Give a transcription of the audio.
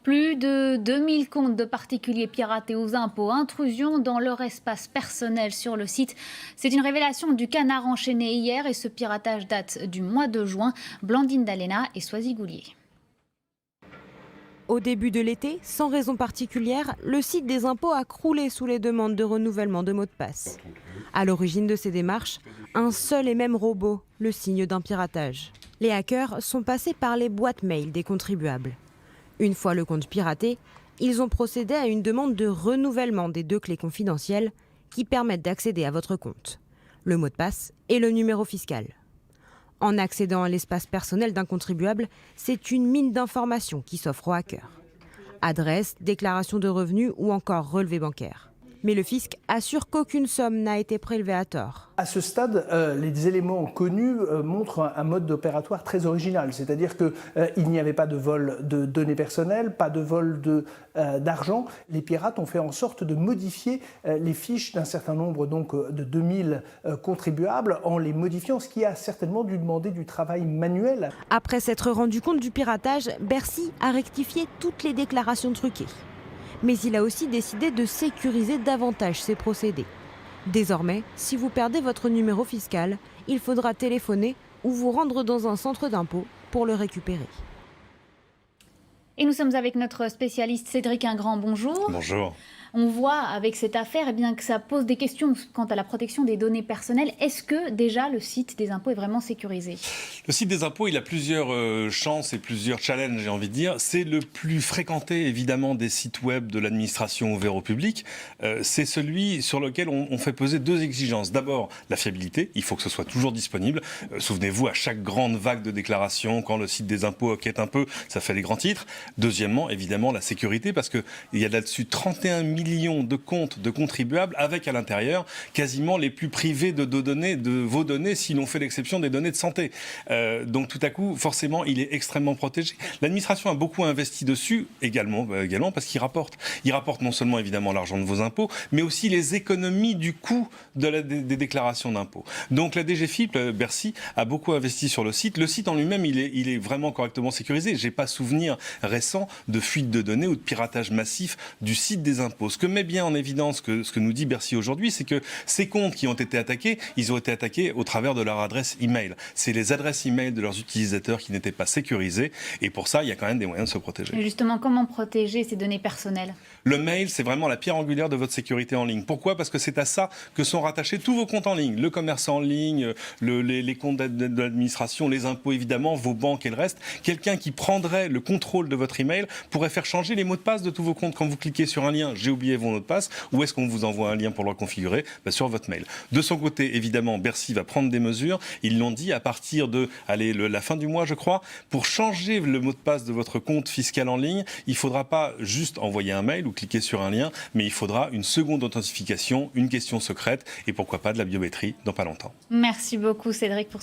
Plus de 2000 comptes de particuliers piratés aux impôts, intrusion dans leur espace personnel sur le site. C'est une révélation du Canard enchaîné hier et ce piratage date du mois de juin. Blandine Dalena et Soisy Goulier. Au début de l'été, sans raison particulière, le site des impôts a croulé sous les demandes de renouvellement de mots de passe. À l'origine de ces démarches, un seul et même robot, le signe d'un piratage. Les hackers sont passés par les boîtes mail des contribuables. Une fois le compte piraté, ils ont procédé à une demande de renouvellement des 2 clés confidentielles qui permettent d'accéder à votre compte, le mot de passe et le numéro fiscal. En accédant à l'espace personnel d'un contribuable, c'est une mine d'informations qui s'offre aux hackers. Adresse, déclaration de revenus ou encore relevé bancaire. Mais le fisc assure qu'aucune somme n'a été prélevée à tort. À ce stade, les éléments connus montrent un mode opératoire très original. C'est-à-dire qu'il n'y avait pas de vol de données personnelles, pas de vol d'argent. Les pirates ont fait en sorte de modifier les fiches d'un certain nombre de 2000 contribuables en les modifiant, ce qui a certainement dû demander du travail manuel. Après s'être rendu compte du piratage, Bercy a rectifié toutes les déclarations truquées. Mais il a aussi décidé de sécuriser davantage ces procédés. Désormais, si vous perdez votre numéro fiscal, il faudra téléphoner ou vous rendre dans un centre d'impôt pour le récupérer. Et nous sommes avec notre spécialiste Cédric Ingrand. Bonjour. Bonjour. On voit avec cette affaire que ça pose des questions quant à la protection des données personnelles. Est-ce que déjà le site des impôts est vraiment sécurisé ? Le site des impôts, il a plusieurs chances et plusieurs challenges, j'ai envie de dire. C'est le plus fréquenté, évidemment, des sites web de l'administration ouverts au public. C'est celui sur lequel on fait peser 2 exigences. D'abord, la fiabilité. Il faut que ce soit toujours disponible. Souvenez-vous, à chaque grande vague de déclarations, quand le site des impôts enquête un peu, ça fait les grands titres. Deuxièmement, évidemment, la sécurité, parce qu'il y a là-dessus 31 millions de comptes de contribuables, avec à l'intérieur quasiment les plus privés de vos données, si l'on fait l'exception des données de santé. Donc tout à coup, forcément, il est extrêmement protégé. L'administration a beaucoup investi dessus, également parce qu'il rapporte. Il rapporte non seulement évidemment l'argent de vos impôts, mais aussi les économies du coût des déclarations d'impôts. Donc la DGFiP, Bercy, a beaucoup investi sur le site. Le site en lui-même, il est vraiment correctement sécurisé. J'ai pas souvenir récent de fuite de données ou de piratage massif du site des impôts. Ce que met bien en évidence ce que nous dit Bercy aujourd'hui, c'est que ces comptes qui ont été attaqués, ils ont été attaqués au travers de leur adresse email. C'est les adresses email de leurs utilisateurs qui n'étaient pas sécurisées, et pour ça, il y a quand même des moyens de se protéger. Et justement, comment protéger ces données personnelles ? Le mail, c'est vraiment la pierre angulaire de votre sécurité en ligne. Pourquoi ? Parce que c'est à ça que sont rattachés tous vos comptes en ligne. Le commerce en ligne, les comptes de l'administration, les impôts évidemment, vos banques et le reste. Quelqu'un qui prendrait le contrôle de votre email pourrait faire changer les mots de passe de tous vos comptes. Quand vous cliquez sur un lien, j'ai oublié vos mots de passe, où est-ce qu'on vous envoie un lien pour le reconfigurer ? Sur votre mail. De son côté, évidemment, Bercy va prendre des mesures. Ils l'ont dit, à partir de la fin du mois, je crois, pour changer le mot de passe de votre compte fiscal en ligne, il ne faudra pas juste envoyer un mail ou cliquer sur un lien, mais il faudra une seconde authentification, une question secrète et pourquoi pas de la biométrie dans pas longtemps. Merci beaucoup Cédric pour